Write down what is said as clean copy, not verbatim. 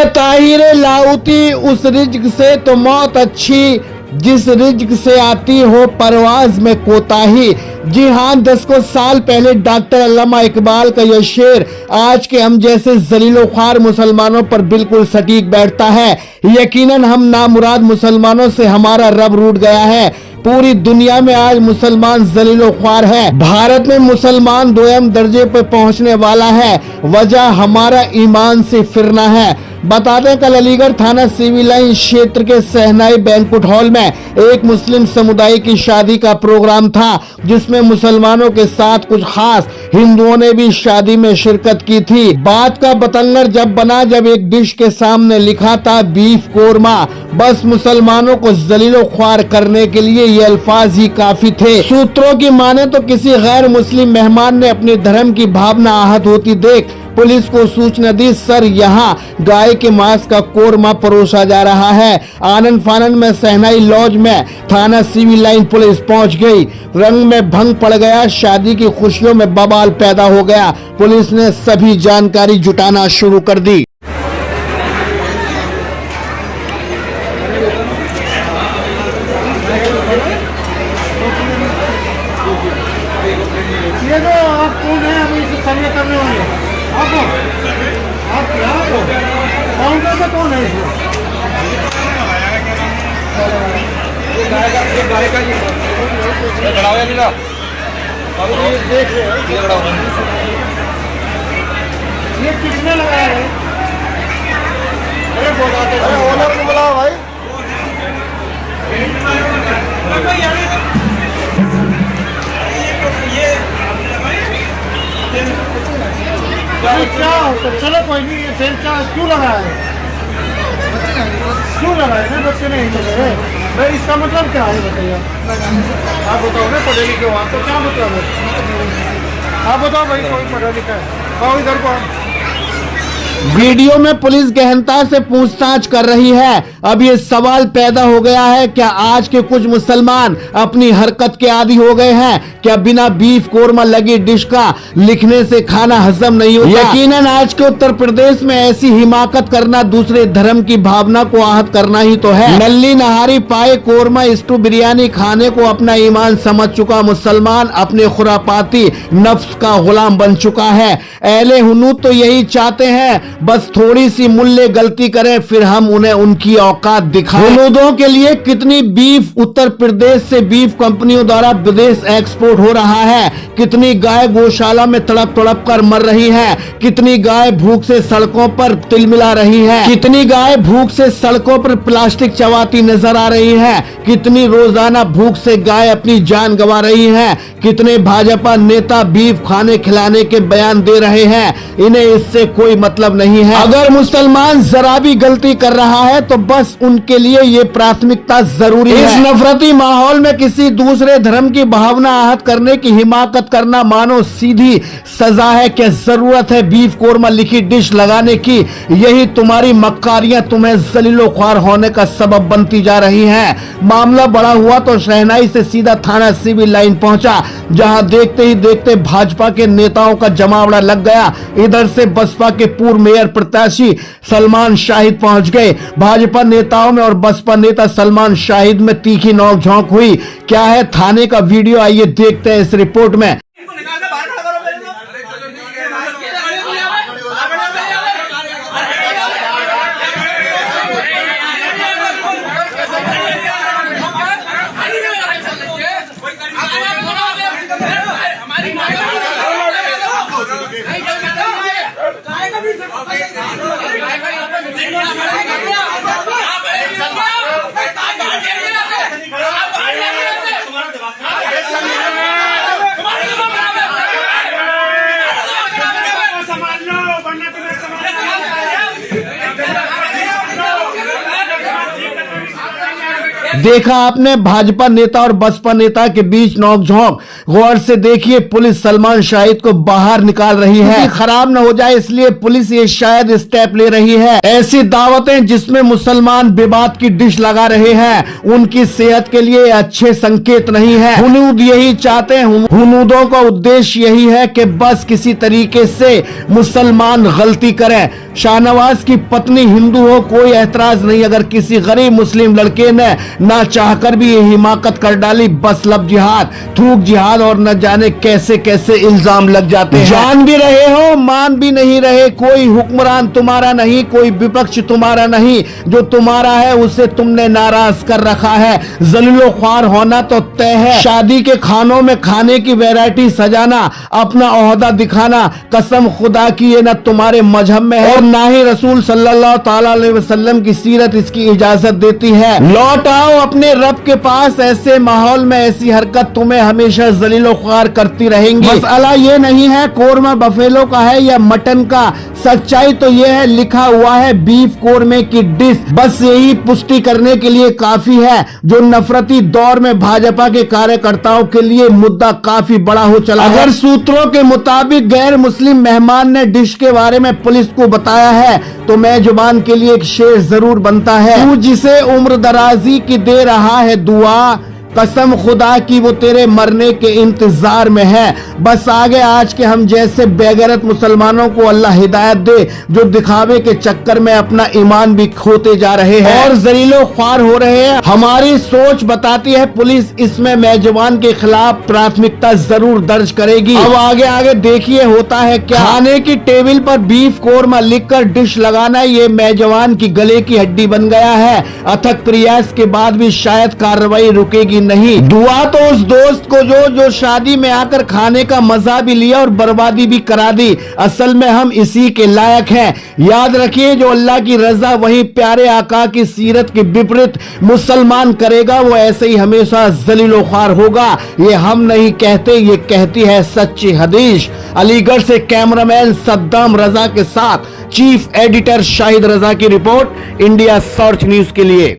ताहिर लाउती उस रिज्क से तो मौत अच्छी जिस रिज्क से आती हो परवाज में कोताही। जी हाँ, 10 साल पहले डॉक्टर अल्लामा इकबाल का यह शेर आज के हम जैसे जलीलो-ख्वार मुसलमानों पर बिल्कुल सटीक बैठता है। यकीनन हम नामुराद मुसलमानों से हमारा रब रूठ गया है। पूरी दुनिया में आज मुसलमान जलीलो-ख्वार है। भारत में मुसलमान 2वें दर्जे पर पहुंचने वाला है। वजह हमारा ईमान से फिरना है। बताते हैं, कल अलीगढ़ थाना सिविल लाइन क्षेत्र के सहनाई बैंक्वेट हॉल में एक मुस्लिम समुदाय की शादी का प्रोग्राम था, जिसमें मुसलमानों के साथ कुछ खास हिंदुओं ने भी शादी में शिरकत की थी। बात का बतंगड़ जब बना जब एक डिश के सामने लिखा था बीफ कोरमा। बस मुसलमानों को जलीलो ख्वार करने के लिए ये अल्फाज ही काफी थे। सूत्रों की माने तो किसी गैर मुस्लिम मेहमान ने अपने धर्म की भावना आहत होती देख पुलिस को सूचना दी। सर, यहाँ गाय के मांस का कोरमा परोसा जा रहा है। आनंद फानंद में सहनाई लॉज में थाना सिविल लाइन पुलिस पहुंच गई। रंग में भंग पड़ गया। शादी की खुशियों में बवाल पैदा हो गया। पुलिस ने सभी जानकारी जुटाना शुरू कर दी। ये जो आप कौन है, अभी इसे सर्वे करने वाले आप काउंटर से कौन है इसमें? देख ये किसने लगाया है? अरे ओनर को बुलाओ भाई। क्या होता? चलो कोई नहीं, फिर क्या क्यों लगाया है? क्यों लगाया है? बच्चे नहीं लगे भाई, इसका मतलब क्या है बताइए? आप बताओ ना, पढ़े लिखे हो आप तो क्या मतलब है? आप बताओ भाई, कोई पढ़ा लिखा है? आओ इधर को। वीडियो में पुलिस गहनता से पूछताछ कर रही है। अब ये सवाल पैदा हो गया है, क्या आज के कुछ मुसलमान अपनी हरकत के आदी हो गए हैं? क्या बिना बीफ कोरमा लगी डिश का लिखने से खाना हजम नहीं होता? यकीनन आज के उत्तर प्रदेश में ऐसी हिमाकत करना दूसरे धर्म की भावना को आहत करना ही तो है। नल्ली नहारी पाए कोरमा स्टू बिरयानी खाने को अपना ईमान समझ चुका मुसलमान अपने खुरापाती नफ्स का गुलाम बन चुका है। अहले हुनूद तो यही चाहते हैं, बस थोड़ी सी मूल्य गलती करें फिर हम उन्हें उनकी औकात दिखाएं। हुनूदों के लिए कितनी बीफ उत्तर प्रदेश से बीफ कंपनियों द्वारा विदेश एक्सपोर्ट हो रहा है। कितनी गाय गौशाला में तड़प तड़प कर मर रही है। कितनी गाय भूख से सड़कों पर तिलमिला रही है। कितनी गाय भूख से सड़कों पर प्लास्टिक चबाती नजर आ रही है। कितनी रोजाना भूख से गाय अपनी जान गंवा रही है। कितने भाजपा नेता बीफ खाने खिलाने के बयान दे रहे हैं। इन्हें इससे कोई मतलब नहीं है। अगर मुसलमान जरा भी गलती कर रहा है तो बस उनके लिए ये प्राथमिकता जरूरी है। इस नफरती माहौल में किसी दूसरे धर्म की भावना आहत करने की हिमाकत करना मानो सीधी सजा है। क्या जरूरत है बीफ कोरमा लिखी डिश लगाने की? यही तुम्हारी मक्कारियां तुम्हें जलीलो ख्वार होने का सबब बनती जा रही हैं। मामला बड़ा हुआ तो शहनाई से सीधा थाना सिविल लाइन पहुंचा, जहां देखते ही देखते भाजपा के नेताओं का जमावड़ा लग गया। इधर से बसपा के पूर्व मेयर प्रत्याशी सलमान शाहिद पहुंच गए। भाजपा नेताओं में और बसपा नेता सलमान शाहिद में तीखी नोक-झोंक हुई। क्या है थाने का वीडियो, आइए देखते हैं इस रिपोर्ट में। देखा आपने भाजपा नेता और बसपा नेता के बीच नोकझोंक। गौर से देखिए, पुलिस सलमान शाहिद को बाहर निकाल रही है, खराब न हो जाए इसलिए पुलिस ये शायद स्टेप ले रही है। ऐसी दावतें जिसमें मुसलमान विवाद की डिश लगा रहे हैं, उनकी सेहत के लिए अच्छे संकेत नहीं है। हुनूद यही चाहते हैं, हुनूदों का उद्देश्य यही है कि बस किसी तरीके से मुसलमान गलती करें। शाहनवाज की पत्नी हिंदू हो, कोई ऐतराज नहीं, अगर किसी गरीब मुस्लिम लड़के ने ना चाहकर भी ये हिमाकत कर डाली, बस लब जिहाद, थूक जिहाद और न जाने कैसे कैसे इल्जाम लग जाते हैं। जान भी रहे हो, मान भी नहीं रहे। कोई हुक्मरान तुम्हारा नहीं, कोई विपक्ष तुम्हारा नहीं, जो तुम्हारा है उसे तुमने नाराज कर रखा है। जलीलो ख्वार होना तो तय है। शादी के खानों में खाने की वैरायटी सजाना, अपना ओहदा दिखाना, कसम खुदा की ये न तुम्हारे मजहब में है और ना ही रसूल सल्लल्लाहु ताला अलैहि वसल्लम की सीरत इसकी इजाजत देती है। लौट आओ अपने रब के पास। ऐसे माहौल में ऐसी हरकत तुम्हें हमेशा जलीलो ख्वार करती रहेंगी। मसला ये नहीं है कोरमा बफेलो का है या मटन का, सच्चाई तो ये है, लिखा हुआ है बीफ कोरमे की डिश। बस यही पुष्टि करने के लिए काफी है, जो नफरती दौर में भाजपा के कार्यकर्ताओं के लिए मुद्दा काफी बड़ा हो चला। अगर सूत्रों के मुताबिक गैर मुस्लिम मेहमान ने डिश के बारे में पुलिस को बताया है, तो मेजबान के लिए एक शेर जरूर बनता है, तू जिसे उम्र दराजी की दे रहा है दुआ, कसम खुदा की वो तेरे मरने के इंतजार में है। बस आगे आज के हम जैसे बेगैरत मुसलमानों को अल्लाह हिदायत दे, जो दिखावे के चक्कर में अपना ईमान भी खोते जा रहे हैं और जलीलो ख्वार हो रहे हैं। हमारी सोच बताती है पुलिस इसमें मेजबान के खिलाफ प्राथमिकता जरूर दर्ज करेगी। अब आगे आगे देखिए होता है क्या। खाने की टेबल पर बीफ कोरमा लिखकर डिश लगाना ये मेजबान की गले की हड्डी बन गया है। अथक प्रयास के बाद भी शायद कार्रवाई रुकेगी नहीं। दुआ तो उस दोस्त को जो शादी में आकर खाने का मजा भी लिया और बर्बादी भी करा दी। असल में हम इसी के लायक हैं। याद रखिए, जो अल्लाह की रजा वही प्यारे आका की सीरत के विपरीत मुसलमान करेगा, वो ऐसे ही हमेशा जलीलो ख्वार होगा। ये हम नहीं कहते, ये कहती है सच्ची हदीस। अलीगढ़ से कैमरामैन सद्दाम रजा के साथ चीफ एडिटर शाहिद रजा की रिपोर्ट, इंडिया सर्च न्यूज के लिए।